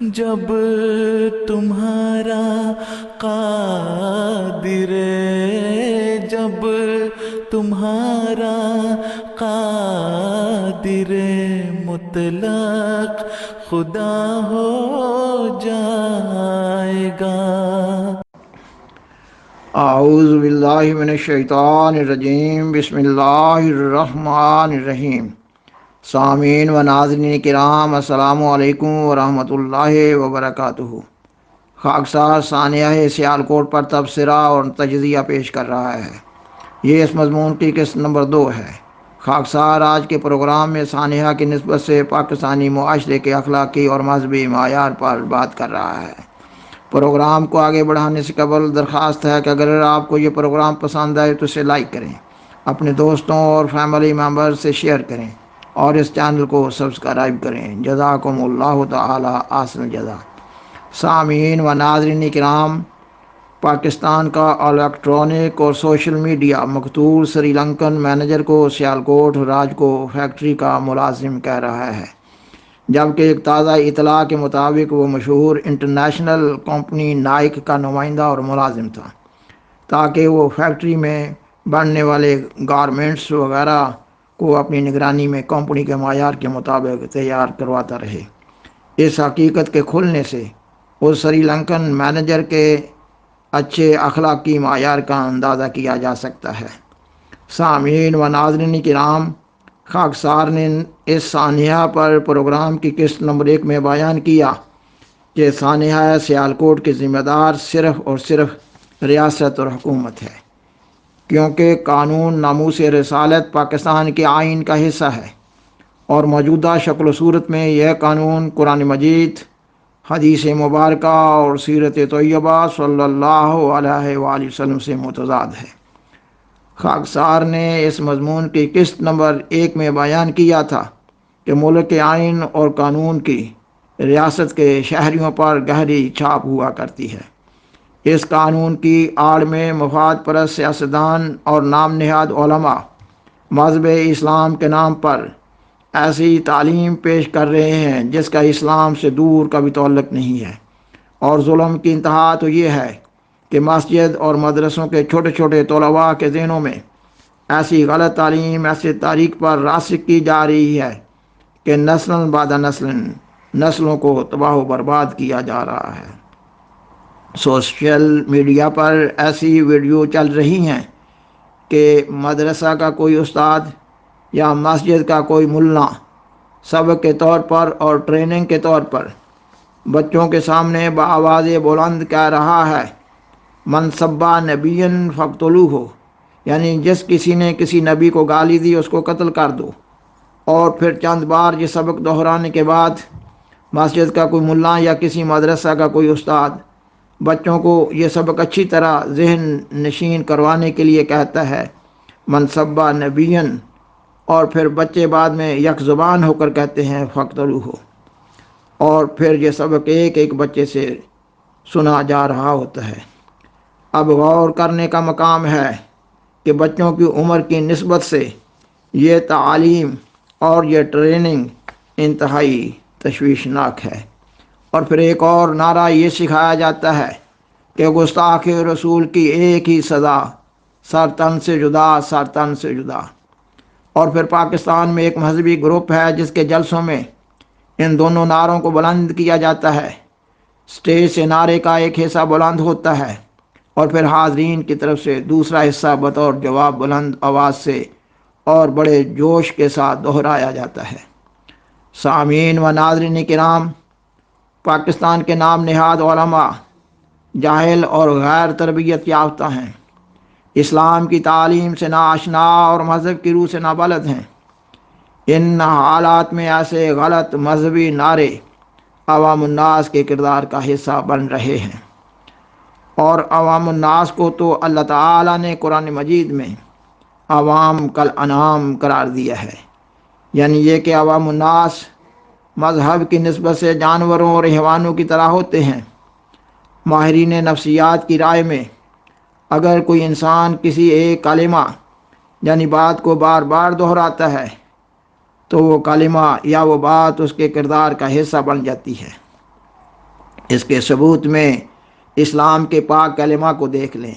جب تمہارا قادر، جب تمہارا قادر مطلق خدا ہو جائے گا۔ اعوذ باللہ من الشیطان الرجیم، بسم اللہ الرحمن الرحیم۔ سامعین و ناظرین کرام، السلام علیکم ورحمۃ اللہ وبرکاتہ۔ خاکسار ثانیہ سیالکوٹ پر تبصرہ اور تجزیہ پیش کر رہا ہے۔ یہ اس مضمون کی قسط نمبر 2 ہے۔ خاکسار آج کے پروگرام میں ثانیہ کی نسبت سے پاکستانی معاشرے کے اخلاقی اور مذہبی معیار پر بات کر رہا ہے۔ پروگرام کو آگے بڑھانے سے قبل درخواست ہے کہ اگر آپ کو یہ پروگرام پسند آئے تو اسے لائک کریں، اپنے دوستوں اور فیملی ممبر سے شیئر کریں اور اس چینل کو سبسکرائب کریں۔ جزاکم اللہ تعالی احسن الجزا۔ سامعین و ناظرین کرام، پاکستان کا الیکٹرانک اور سوشل میڈیا مقتول سری لنکن مینیجر کو سیالکوٹ راجکو فیکٹری کا ملازم کہہ رہا ہے، جبکہ ایک تازہ اطلاع کے مطابق وہ مشہور انٹرنیشنل کمپنی نائک کا نمائندہ اور ملازم تھا، تاکہ وہ فیکٹری میں بننے والے گارمنٹس وغیرہ کو اپنی نگرانی میں کمپنی کے معیار کے مطابق تیار کرواتا رہے۔ اس حقیقت کے کھلنے سے اس سری لنکن مینیجر کے اچھے اخلاقی معیار کا اندازہ کیا جا سکتا ہے۔ سامعین و ناظرین کرام، خاکسار نے اس ثانیہ پر پروگرام کی قسط نمبر 1 میں بیان کیا کہ ثانیہ سیالکوٹ کے ذمہ دار صرف اور صرف ریاست اور حکومت ہے، کیونکہ قانون ناموس رسالت پاکستان کے آئین کا حصہ ہے اور موجودہ شکل و صورت میں یہ قانون قرآن مجید، حدیث مبارکہ اور سیرت طیبہ صلی اللہ علیہ وآلہ وسلم سے متضاد ہے۔ خاکسار نے اس مضمون کی قسط نمبر 1 میں بیان کیا تھا کہ ملک کے آئین اور قانون کی ریاست کے شہریوں پر گہری چھاپ ہوا کرتی ہے۔ اس قانون کی آڑ میں مفاد پرست سیاستدان اور نام نہاد علماء مذہب اسلام کے نام پر ایسی تعلیم پیش کر رہے ہیں جس کا اسلام سے دور کا بھی تعلق نہیں ہے، اور ظلم کی انتہا تو یہ ہے کہ مسجد اور مدرسوں کے چھوٹے چھوٹے طلباء کے ذہنوں میں ایسی غلط تعلیم ایسے تاریخ پر راسخ کی جا رہی ہے کہ نسل بعد نسلوں کو تباہ و برباد کیا جا رہا ہے۔ سوشل میڈیا پر ایسی ویڈیو چل رہی ہیں کہ مدرسہ کا کوئی استاد یا مسجد کا کوئی ملا سبق کے طور پر اور ٹریننگ کے طور پر بچوں کے سامنے بآواز بلند کہہ رہا ہے، من سبا نبیا فاقتلوہ، یعنی جس کسی نے کسی نبی کو گالی دی اس کو قتل کر دو۔ اور پھر چند بار یہ سبق دہرانے کے بعد مسجد کا کوئی ملا یا کسی مدرسہ کا کوئی استاد بچوں کو یہ سبق اچھی طرح ذہن نشین کروانے کے لیے کہتا ہے، من سبا نبیا، اور پھر بچے بعد میں یک زبان ہو کر کہتے ہیں فاقتلوہ، اور پھر یہ سبق ایک ایک بچے سے سنا جا رہا ہوتا ہے۔ اب غور کرنے کا مقام ہے کہ بچوں کی عمر کی نسبت سے یہ تعلیم اور یہ ٹریننگ انتہائی تشویشناک ہے۔ اور پھر ایک اور نعرہ یہ سکھایا جاتا ہے کہ گستاخ رسول کی ایک ہی سزا، سر تن سے جدا، سر تن سے جدا۔ اور پھر پاکستان میں ایک مذہبی گروپ ہے جس کے جلسوں میں ان دونوں نعروں کو بلند کیا جاتا ہے۔ سٹیج سے نعرے کا ایک حصہ بلند ہوتا ہے اور پھر حاضرین کی طرف سے دوسرا حصہ بطور جواب بلند آواز سے اور بڑے جوش کے ساتھ دہرایا جاتا ہے۔ سامعین و ناظرین کرام، پاکستان کے نام نہاد علماء جاہل اور غیر تربیت یافتہ ہیں، اسلام کی تعلیم سے ناآشنا اور مذہب کی روح سے نابلد ہیں۔ ان حالات میں ایسے غلط مذہبی نعرے عوام الناس کے کردار کا حصہ بن رہے ہیں، اور عوام الناس کو تو اللہ تعالیٰ نے قرآن مجید میں عوام کل انعام قرار دیا ہے، یعنی یہ کہ عوام الناس مذہب کی نسبت سے جانوروں اور حیوانوں کی طرح ہوتے ہیں۔ ماہرین نفسیات کی رائے میں اگر کوئی انسان کسی ایک کلمہ یعنی بات کو بار بار دہراتا ہے تو وہ کلمہ یا وہ بات اس کے کردار کا حصہ بن جاتی ہے۔ اس کے ثبوت میں اسلام کے پاک کلمہ کو دیکھ لیں،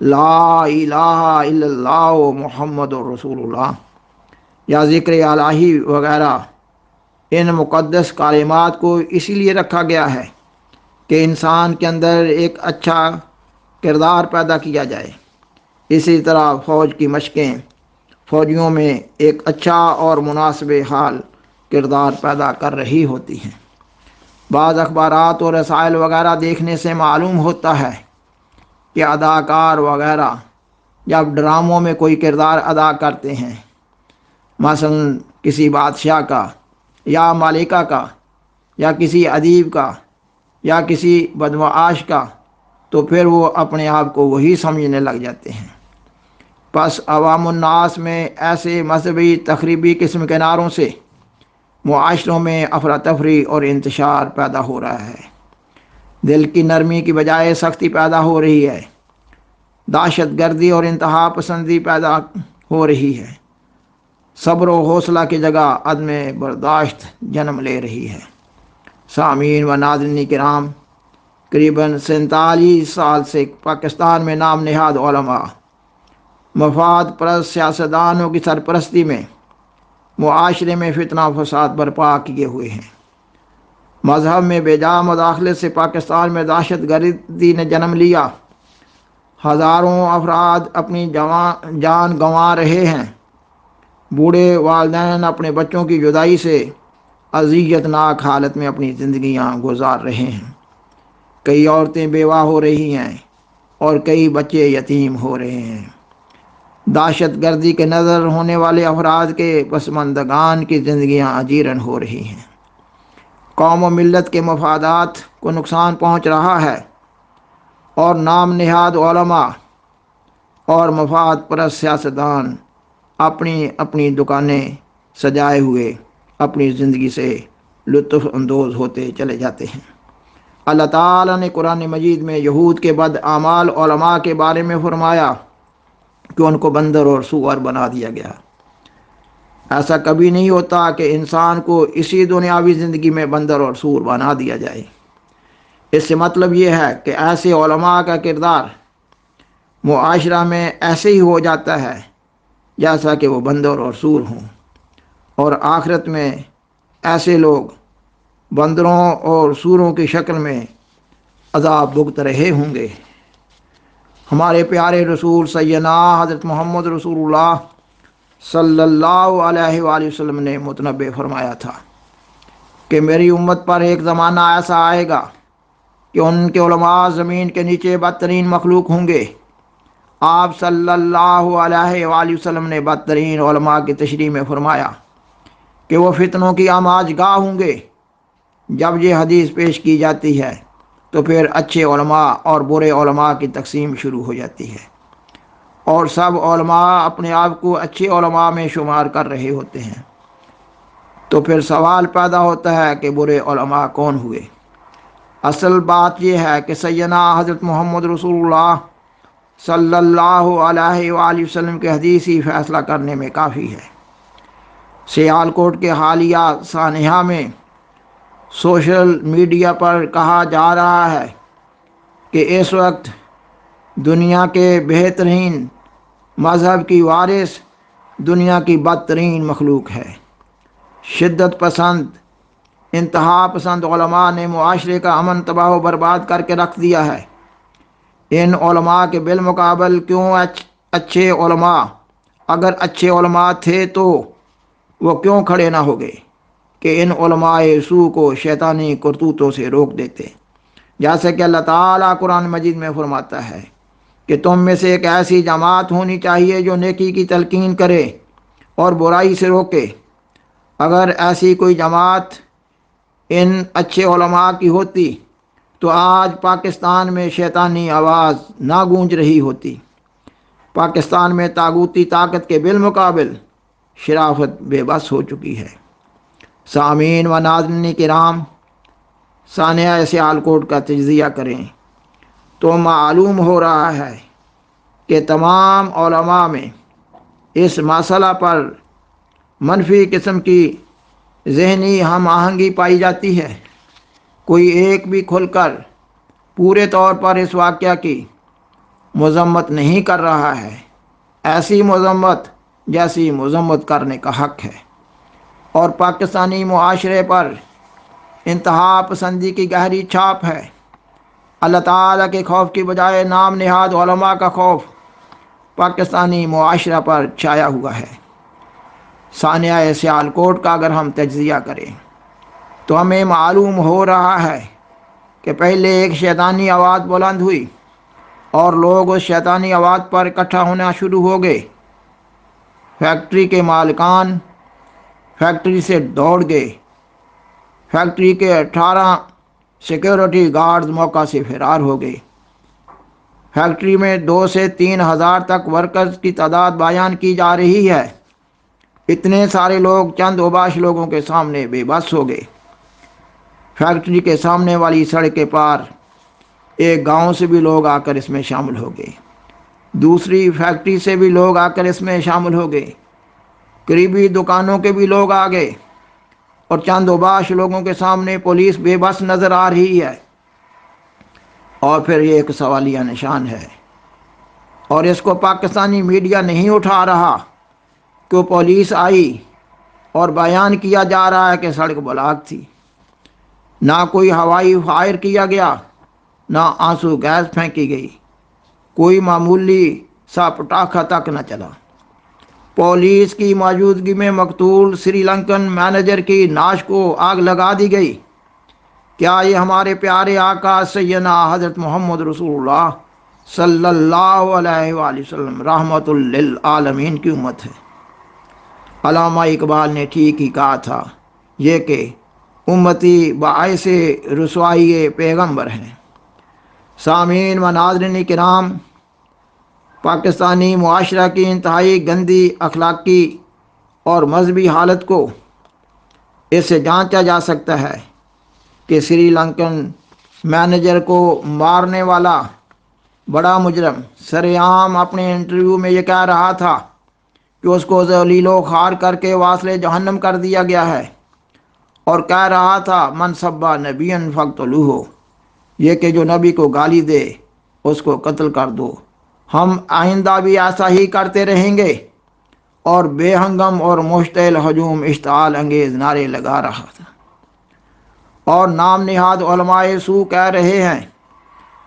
لا الہ الا اللہ محمد رسول اللہ یا ذکر الہی وغیرہ، ان مقدس کلمات کو اسی لیے رکھا گیا ہے کہ انسان کے اندر ایک اچھا کردار پیدا کیا جائے۔ اسی طرح فوج کی مشقیں فوجیوں میں ایک اچھا اور مناسب حال کردار پیدا کر رہی ہوتی ہیں۔ بعض اخبارات اور رسائل وغیرہ دیکھنے سے معلوم ہوتا ہے کہ اداکار وغیرہ جب ڈراموں میں کوئی کردار ادا کرتے ہیں، مثلا کسی بادشاہ کا یا ملکہ کا یا کسی ادیب کا یا کسی بدمعاش کا، تو پھر وہ اپنے آپ کو وہی سمجھنے لگ جاتے ہیں۔ پس عوام الناس میں ایسے مذہبی تخریبی قسم کے نعروں سے معاشروں میں افراتفری اور انتشار پیدا ہو رہا ہے۔ دل کی نرمی کی بجائے سختی پیدا ہو رہی ہے، دہشت گردی اور انتہا پسندی پیدا ہو رہی ہے، صبر و حوصلہ کی جگہ عدم برداشت جنم لے رہی ہے۔ سامعین و ناظرین کرام، قریباً 47 سال سے پاکستان میں نام نہاد علماء مفاد پرست سیاستدانوں کی سرپرستی میں معاشرے میں فتنہ و فساد برپا کیے ہوئے ہیں۔ مذہب میں بے جا مداخلت سے پاکستان میں دہشت گردی نے جنم لیا، ہزاروں افراد اپنی جان گنوا رہے ہیں، بوڑھے والدین اپنے بچوں کی جدائی سے اذیت ناک حالت میں اپنی زندگیاں گزار رہے ہیں، کئی عورتیں بیوہ ہو رہی ہیں اور کئی بچے یتیم ہو رہے ہیں۔ دہشت گردی کے نظر ہونے والے افراد کے پسماندگان کی زندگیاں اجیرن ہو رہی ہیں، قوم و ملت کے مفادات کو نقصان پہنچ رہا ہے، اور نام نہاد علماء اور مفاد پرست سیاستدان اپنی اپنی دکانیں سجائے ہوئے اپنی زندگی سے لطف اندوز ہوتے چلے جاتے ہیں۔ اللہ تعالیٰ نے قرآن مجید میں یہود کے بد اعمال علماء کے بارے میں فرمایا کہ ان کو بندر اور سور بنا دیا گیا۔ ایسا کبھی نہیں ہوتا کہ انسان کو اسی دنیاوی زندگی میں بندر اور سور بنا دیا جائے۔ اس سے مطلب یہ ہے کہ ایسے علماء کا کردار معاشرہ میں ایسے ہی ہو جاتا ہے جیسا کہ وہ بندر اور سور ہوں، اور آخرت میں ایسے لوگ بندروں اور سوروں کی شکل میں عذاب بھگت رہے ہوں گے۔ ہمارے پیارے رسول سیدنا حضرت محمد رسول اللہ صلی اللہ علیہ وآلہ وسلم نے متنبع فرمایا تھا کہ میری امت پر ایک زمانہ ایسا آئے گا کہ ان کے علماء زمین کے نیچے بدترین مخلوق ہوں گے۔ آپ صلی اللہ علیہ وآلہ وسلم نے بدترین علماء کی تشریح میں فرمایا کہ وہ فتنوں کی آماج گاہ ہوں گے۔ جب یہ حدیث پیش کی جاتی ہے تو پھر اچھے علماء اور برے علماء کی تقسیم شروع ہو جاتی ہے، اور سب علماء اپنے آپ کو اچھے علماء میں شمار کر رہے ہوتے ہیں۔ تو پھر سوال پیدا ہوتا ہے کہ برے علماء کون ہوئے؟ اصل بات یہ ہے کہ سیدنا حضرت محمد رسول اللہ صلی اللہ علیہ وآلہ وسلم کے حدیث ہی فیصلہ کرنے میں کافی ہے۔ سیالکوٹ کے حالیہ سانحہ میں سوشل میڈیا پر کہا جا رہا ہے کہ اس وقت دنیا کے بہترین مذہب کی وارث دنیا کی بدترین مخلوق ہے۔ شدت پسند، انتہا پسند علماء نے معاشرے کا امن تباہ و برباد کر کے رکھ دیا ہے۔ ان علماء کے بالمقابل کیوں اچھے علماء، اگر اچھے علماء تھے تو وہ کیوں کھڑے نہ ہو گئے کہ ان علماء سو کو شیطانی کرتوتوں سے روک دیتے؟ جیسا کہ اللہ تعالیٰ قرآن مجید میں فرماتا ہے کہ تم میں سے ایک ایسی جماعت ہونی چاہیے جو نیکی کی تلقین کرے اور برائی سے روکے۔ اگر ایسی کوئی جماعت ان اچھے علماء کی ہوتی تو آج پاکستان میں شیطانی آواز نہ گونج رہی ہوتی۔ پاکستان میں طاغوتی طاقت کے بالمقابل شرافت بے بس ہو چکی ہے۔ سامعین و ناظرین کرام، سانحہ سیالکوٹ کا تجزیہ کریں تو معلوم ہو رہا ہے کہ تمام علماء میں اس مسئلہ پر منفی قسم کی ذہنی ہم آہنگی پائی جاتی ہے۔ کوئی ایک بھی کھل کر پورے طور پر اس واقعہ کی مذمت نہیں کر رہا ہے، ایسی مذمت جیسی مذمت کرنے کا حق ہے، اور پاکستانی معاشرے پر انتہا پسندی کی گہری چھاپ ہے۔ اللہ تعالیٰ کے خوف کی بجائے نام نہاد علماء کا خوف پاکستانی معاشرہ پر چھایا ہوا ہے۔ ثانیہ سیالکوٹ کا اگر ہم تجزیہ کریں تو ہمیں معلوم ہو رہا ہے کہ پہلے ایک شیطانی آواز بلند ہوئی اور لوگ اس شیطانی آواز پر اکٹھا ہونا شروع ہو گئے۔ فیکٹری کے مالکان فیکٹری سے دوڑ گئے۔ فیکٹری کے 18 سیکیورٹی گارڈز موقع سے فرار ہو گئے۔ فیکٹری میں 2 سے 3 ہزار تک ورکرز کی تعداد بیان کی جا رہی ہے۔ اتنے سارے لوگ چند اوباش لوگوں کے سامنے بے بس ہو گئے۔ فیکٹری کے سامنے والی سڑک کے پار ایک گاؤں سے بھی لوگ آ کر اس میں شامل ہو گئے، دوسری فیکٹری سے بھی لوگ آ کر اس میں شامل ہو گئے، قریبی دکانوں کے بھی لوگ آ گئے، اور چند اوباش لوگوں کے سامنے پولیس بے بس نظر آ رہی ہے۔ اور پھر یہ ایک سوالیہ نشان ہے، اور اس کو پاکستانی میڈیا نہیں اٹھا رہا کہ پولیس آئی اور بیان کیا جا رہا ہے کہ سڑک بلاک تھی۔ نہ کوئی ہوائی فائر کیا گیا، نہ آنسو گیس پھینکی گئی، کوئی معمولی سا پٹاخہ تک نہ چلا۔ پولیس کی موجودگی میں مقتول سری لنکن مینیجر کی نعش کو آگ لگا دی گئی۔ کیا یہ ہمارے پیارے آقا سیدنا حضرت محمد رسول اللہ صلی اللہ علیہ وآلہ وسلم رحمت للعالمین کی امت ہے؟ علامہ اقبال نے ٹھیک ہی کہا تھا، یہ کہ امتی باعث رسوائی پیغمبر ہیں۔ سامعین و ناظرین کرام، پاکستانی معاشرہ کی انتہائی گندی اخلاقی اور مذہبی حالت کو اس سے جانچا جا سکتا ہے کہ سری لنکن مینیجر کو مارنے والا بڑا مجرم سر عام اپنے انٹرویو میں یہ کہہ رہا تھا کہ اس کو ذلیل و خوار کر کے واصل جہنم کر دیا گیا ہے، اور کہہ رہا تھا من سبا نبیا فاقتلوہ، یہ کہ جو نبی کو گالی دے اس کو قتل کر دو۔ ہم آئندہ بھی ایسا ہی کرتے رہیں گے، اور بے ہنگم اور مشتعل ہجوم اشتعال انگیز نعرے لگا رہا تھا۔ اور نام نہاد علماء سو کہہ رہے ہیں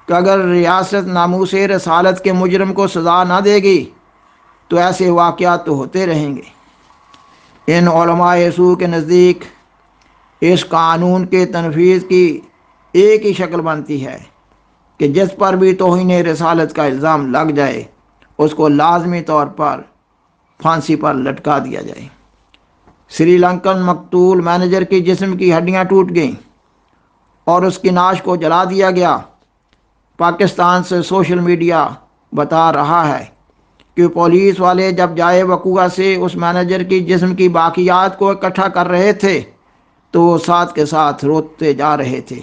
کہ اگر ریاست ناموس رسالت کے مجرم کو سزا نہ دے گی تو ایسے واقعات تو ہوتے رہیں گے۔ ان علماء سو کے نزدیک اس قانون کے تنفیذ کی ایک ہی شکل بنتی ہے کہ جس پر بھی توہین رسالت کا الزام لگ جائے اس کو لازمی طور پر پھانسی پر لٹکا دیا جائے۔ سری لنکن مقتول مینیجر کی جسم کی ہڈیاں ٹوٹ گئیں اور اس کی نعش کو جلا دیا گیا۔ پاکستان سے سوشل میڈیا بتا رہا ہے کہ پولیس والے جب جائے وقوعہ سے اس مینیجر کی جسم کی باقیات کو اکٹھا کر رہے تھے تو وہ ساتھ کے ساتھ روتے جا رہے تھے۔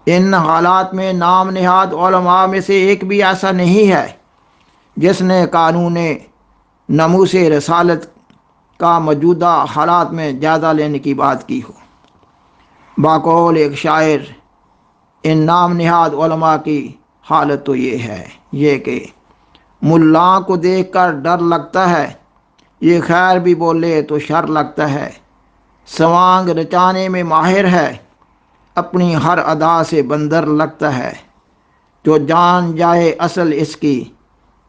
ان حالات میں نام نہاد علماء میں سے ایک بھی ایسا نہیں ہے جس نے قانون ناموس رسالت کا موجودہ حالات میں جائزہ لینے کی بات کی ہو۔ باقول ایک شاعر، ان نام نہاد علماء کی حالت تو یہ ہے، یہ کہ ملاں کو دیکھ کر ڈر لگتا ہے، یہ خیر بھی بولے تو شر لگتا ہے، سوانگ رچانے میں ماہر ہے، اپنی ہر ادا سے بندر لگتا ہے، جو جان جائے اصل اس کی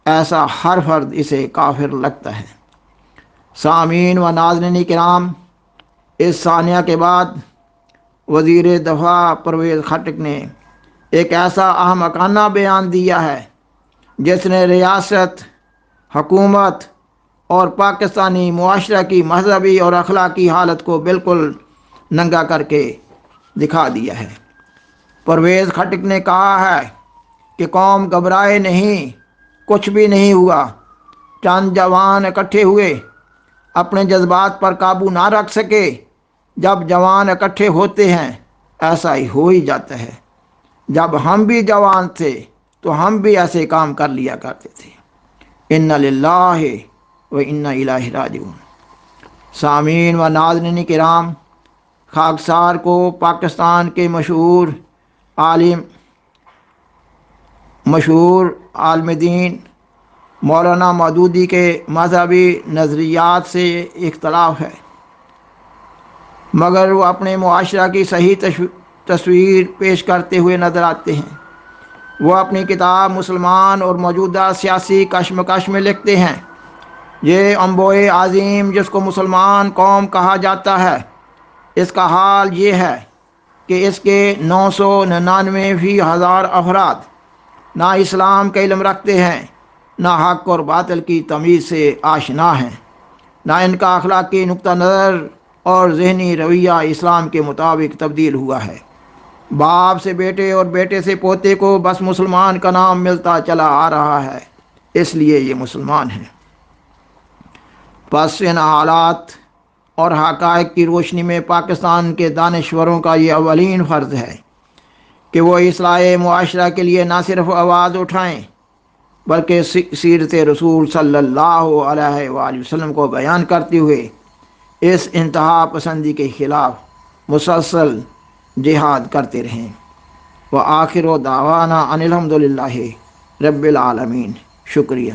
ایسا ہر فرد اسے کافر لگتا ہے۔ سامعین و ناظرین کرام، اس ثانیہ کے بعد وزیر دفاع پرویز خٹک نے ایک ایسا احمقانہ بیان دیا ہے جس نے ریاست، حکومت اور پاکستانی معاشرہ کی مذہبی اور اخلاقی حالت کو بالکل ننگا کر کے دکھا دیا ہے۔ پرویز خٹک نے کہا ہے کہ قوم گھبرائے نہیں، کچھ بھی نہیں ہوا، چند جوان اکٹھے ہوئے، اپنے جذبات پر قابو نہ رکھ سکے۔ جب جوان اکٹھے ہوتے ہیں ایسا ہی ہو ہی جاتا ہے، جب ہم بھی جوان تھے تو ہم بھی ایسے کام کر لیا کرتے تھے۔ اِنَّ لِلَّهِ وَإِنَّ إِلَيْهِ رَاجِعُونَ۔ سامعین و ناظرین کرام، خاکسار کو پاکستان کے مشہور عالم دین مولانا مودودی کے مذہبی نظریات سے اختلاف ہے، مگر وہ اپنے معاشرہ کی صحیح تصویر پیش کرتے ہوئے نظر آتے ہیں۔ وہ اپنی کتاب مسلمان اور موجودہ سیاسی کشمکش میں لکھتے ہیں، یہ انبوئے عظیم جس کو مسلمان قوم کہا جاتا ہے، اس کا حال یہ ہے کہ اس کے 999,000 افراد نہ اسلام کا علم رکھتے ہیں، نہ حق اور باطل کی تمیز سے آشنا ہیں، نہ ان کا اخلاقی نقطہ نظر اور ذہنی رویہ اسلام کے مطابق تبدیل ہوا ہے۔ باپ سے بیٹے اور بیٹے سے پوتے کو بس مسلمان کا نام ملتا چلا آ رہا ہے، اس لیے یہ مسلمان ہیں۔ پس ان حالات اور حقائق کی روشنی میں پاکستان کے دانشوروں کا یہ اولین فرض ہے کہ وہ اصلاح معاشرہ کے لیے نہ صرف آواز اٹھائیں بلکہ سیرت رسول صلی اللہ علیہ وآلہ وسلم کو بیان کرتے ہوئے اس انتہا پسندی کے خلاف مسلسل جہاد کرتے رہیں۔ وآخر دعوانا ان الحمد للہ رب العالمین۔ شکریہ۔